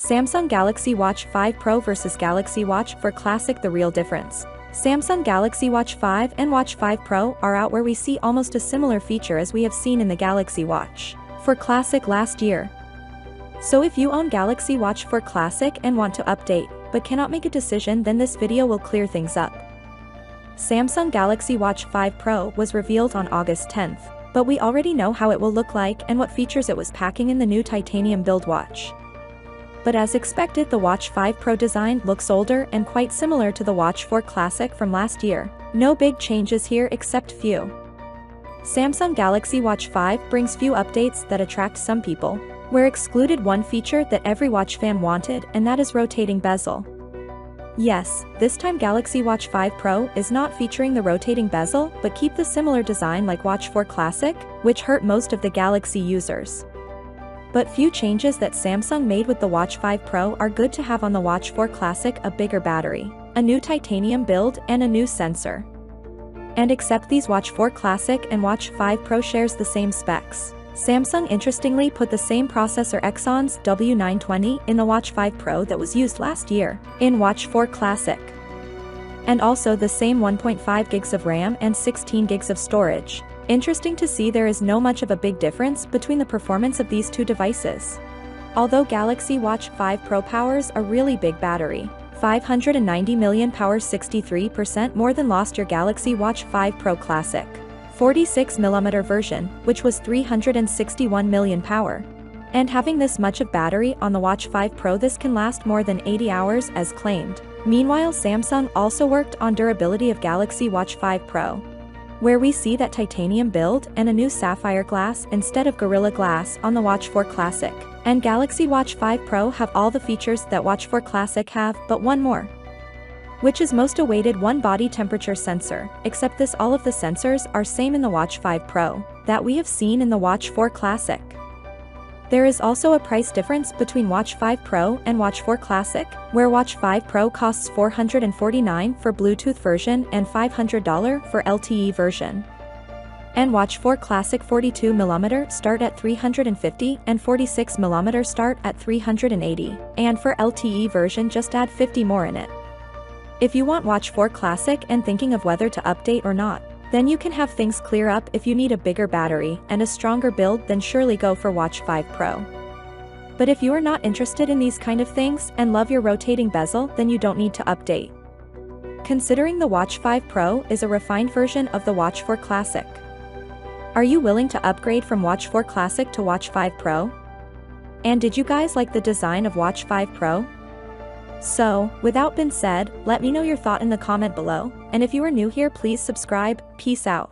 Samsung Galaxy Watch 5 Pro vs Galaxy Watch 4 Classic. The real difference. Samsung Galaxy Watch 5 and Watch 5 Pro are out where we see almost a similar feature as we have seen in the Galaxy Watch 4 Classic last year. So if you own Galaxy Watch 4 Classic and want to update, but cannot make a decision, then this video will clear things up. Samsung Galaxy Watch 5 Pro was revealed on August 10th, but we already know how it will look like and what features it was packing in the new titanium build watch. But as expected, the Watch 5 Pro design looks older and quite similar to the Watch 4 Classic from last year. No big changes here except few. Samsung Galaxy Watch 5 brings few updates that attract some people. We're excluded one feature that every watch fan wanted, and that is rotating bezel. Yes, this time Galaxy Watch 5 Pro is not featuring the rotating bezel, but keep the similar design like Watch 4 Classic, which hurt most of the Galaxy users. But few changes that Samsung made with the Watch 5 Pro are good to have on the Watch 4 Classic: a bigger battery, a new titanium build, and a new sensor. And except these, Watch 4 Classic and Watch 5 Pro shares the same specs. Samsung interestingly put the same processor Exynos W920 in the Watch 5 Pro that was used last year in Watch 4 Classic. And also the same 1.5 gigs of RAM and 16 gigs of storage. Interesting to see there is no much of a big difference between the performance of these two devices. Although Galaxy Watch 5 Pro powers a really big battery, 590 million powers 63% more than last year Galaxy Watch 5 Pro Classic 46mm version, which was 361 million power. And having this much of battery on the Watch 5 Pro, this can last more than 80 hours as claimed. Meanwhile, Samsung also worked on durability of Galaxy Watch 5 Pro, where we see that titanium build and a new sapphire glass instead of Gorilla Glass on the Watch 4 Classic. And Galaxy Watch 5 Pro have all the features that Watch 4 Classic have, but one more, which is most awaited: one body temperature sensor. Except this, all of the sensors are same in the Watch 5 Pro that we have seen in the Watch 4 Classic. There is also a price difference between Watch 5 Pro and Watch 4 Classic, where Watch 5 Pro costs $449 for Bluetooth version and $500 for LTE version. And Watch 4 Classic 42mm start at $350 and 46mm start at $380, and for LTE version just add 50 more in it. If you want Watch 4 Classic and thinking of whether to update or not, then you can have things clear up. If you need a bigger battery and a stronger build, then surely go for Watch 5 Pro. But if you are not interested in these kind of things and love your rotating bezel, then you don't need to update, considering the Watch 5 Pro is a refined version of the Watch 4 Classic. Are you willing to upgrade from Watch 4 Classic to Watch 5 Pro? And did you guys like the design of Watch 5 Pro? So, without being said, let me know your thought in the comment below, and if you are new here, please subscribe. Peace out.